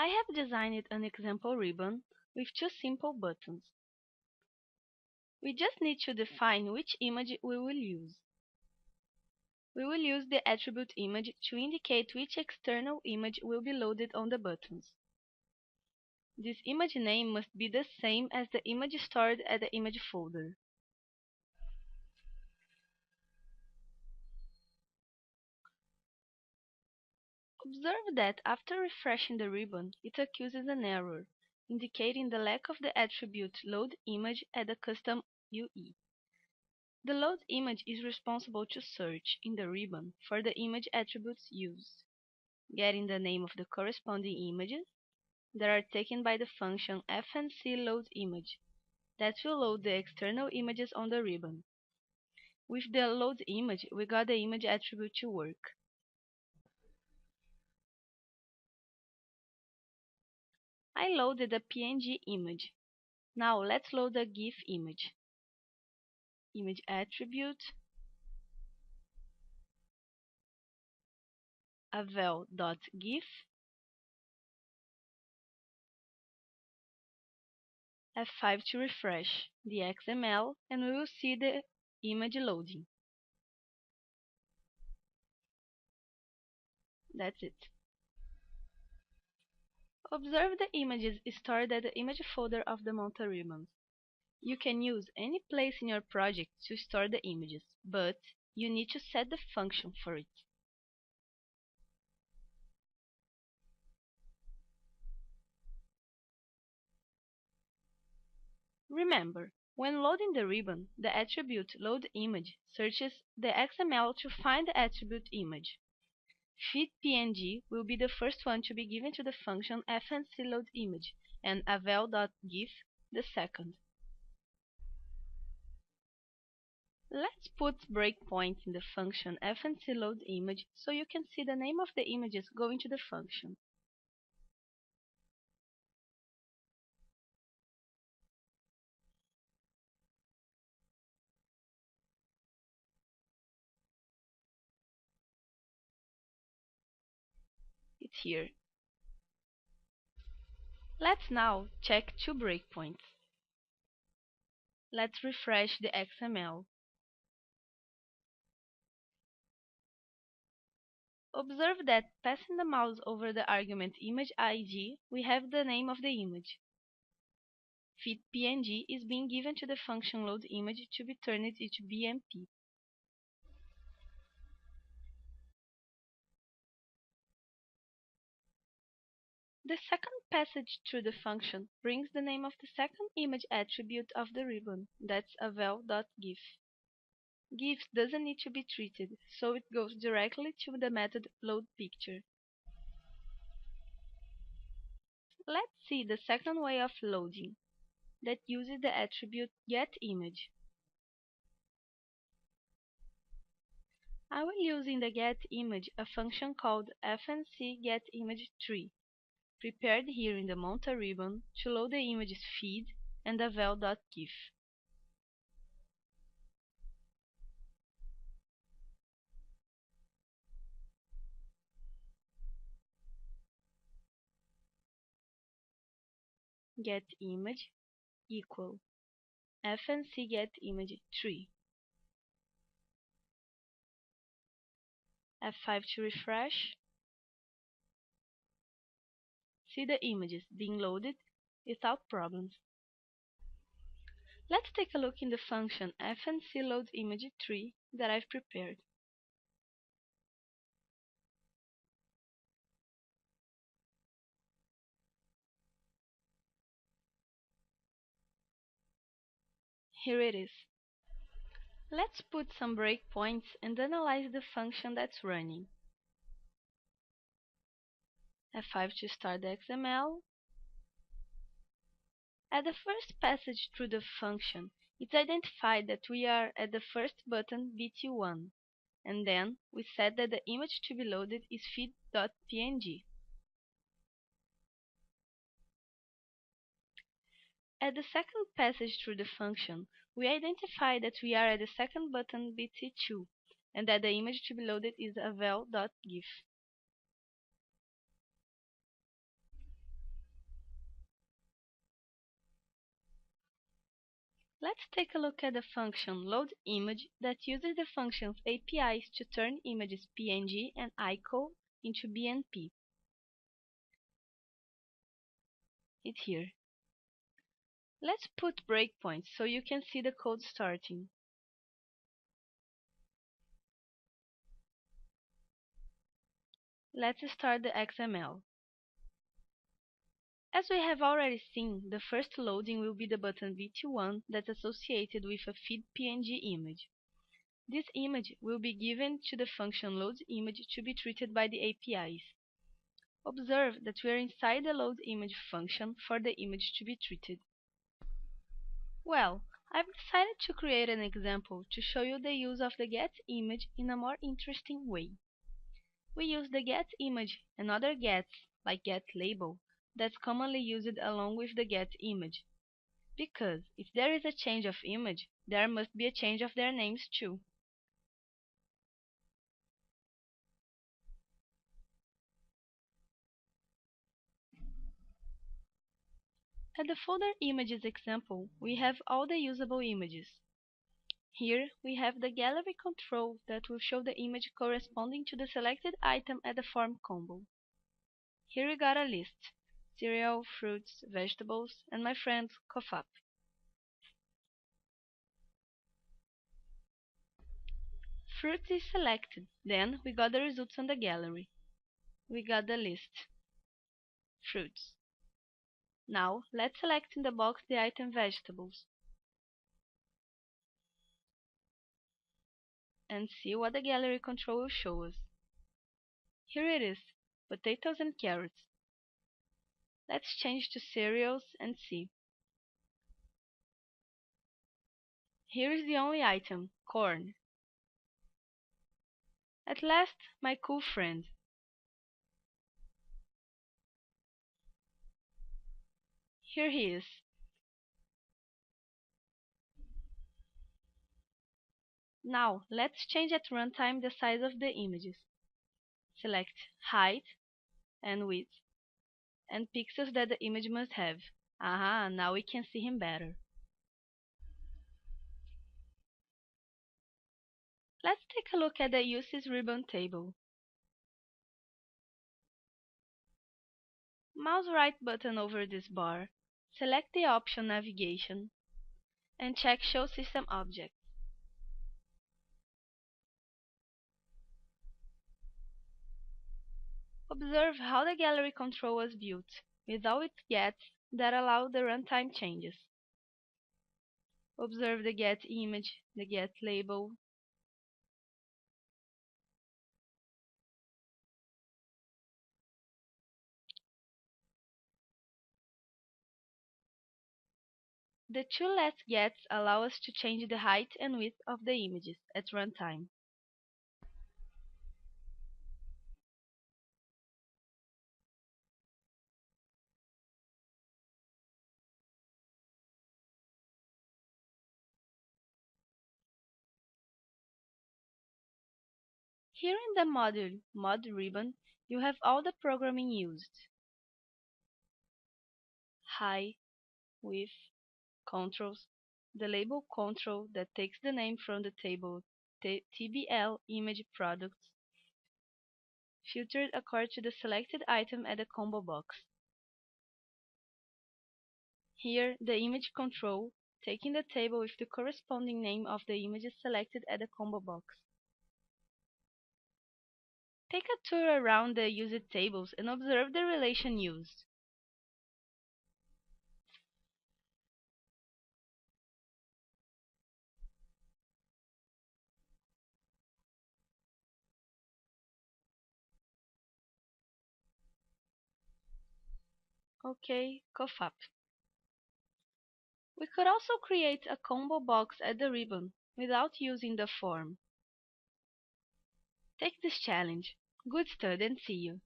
I have designed an example ribbon with two simple buttons. We just need to define which image we will use. We will use the attribute image to indicate which external image will be loaded on the buttons. This image name must be the same as the image stored at the image folder. Observe that after refreshing the ribbon, it accuses an error, indicating the lack of the attribute load image at the custom UE. The load image is responsible to search in the ribbon for the image attributes used, getting the name of the corresponding images that are taken by the function fnc_load_image that will load the external images on the ribbon. With the load image, we got the image attribute to work. I loaded a PNG image. Now let's load a GIF image. Image attribute avel.gif F5 to refresh the XML, and we will see the image loading. That's it. Observe the images stored at the image folder of the Monta ribbon. You can use any place in your project to store the images, but you need to set the function for it. Remember, when loading the ribbon, the attribute load_image searches the XML to find the attribute image. feed_png will be the first one to be given to the function fnc_load_image, and avel.gif the second. Let's put breakpoints in the function fnc_load_image so you can see the name of the images going to the function. It's here. Let's now check two breakpoints. Let's refresh the XML. Observe that passing the mouse over the argument image ID, we have the name of the image. feed_png is being given to the function load_image to be turned into BMP. The second passage through the function brings the name of the second image attribute of the ribbon, that's avel.gif. GIF doesn't need to be treated, so it goes directly to the method loadPicture. Let's see the second way of loading, that uses the attribute getImage. I will use in the getImage a function called fnc_getImage_tree, prepared here in the Monta ribbon to load the images feed and avel.gif. getImage equal fnc_getImage_tree. F5 to refresh. See the images being loaded without problems. Let's take a look in the function fnc_load_image_tree that I've prepared. Here it is. Let's put some breakpoints and analyze the function that's running. F5 to start the XML. At the first passage through the function, it's identified that we are at the first button BT1, and then we said that the image to be loaded is feed.png. At the second passage through the function, we identify that we are at the second button BT2, and that the image to be loaded is avel.gif. Let's take a look at the function loadImage that uses the function's APIs to turn images PNG and ICO into BNP. It's here. Let's put breakpoints so you can see the code starting. Let's start the XML. As we have already seen, the first loading will be the button VT1 that's associated with a feed PNG image. This image will be given to the function loadImage to be treated by the APIs. Observe that we are inside the loadImage function for the image to be treated. Well, I've decided to create an example to show you the use of the getImage in a more interesting way. We use the getImage and other gets, like getLabel, that's commonly used along with the getImage. Because if there is a change of image, there must be a change of their names too. At the folder images example, we have all the usable images. Here we have the gallery control that will show the image corresponding to the selected item at the form combo. Here we got a list: cereal, fruits, vegetables, and my friend's cough-up. Fruits is selected, then we got the results on the gallery. We got the list, fruits. Now let's select in the box the item vegetables and see what the gallery control will show us. Here it is, potatoes and carrots. Let's change to cereals and see. Here is the only item, corn. At last, my cool friend. Here he is. Now, let's change at runtime the size of the images. Select height and width and pixels that the image must have. Aha, now we can see him better. Let's take a look at the uses ribbon table. Mouse right button over this bar, select the option Navigation, and check Show System Objects. Observe how the gallery control was built, with all its gets that allow the runtime changes. Observe the getImage, the getLabel. The two last gets allow us to change the height and width of the images at runtime. Here in the module Mod ribbon, you have all the programming used: height, width, controls, the label control that takes the name from the table TBL image products, filtered according to the selected item at the combo box. Here, the image control, taking the table with the corresponding name of the images selected at the combo box. Take a tour around the used tables and observe the relation used. OK, cough up. We could also create a combo box at the ribbon without using the form. Take this challenge. Good study and see you.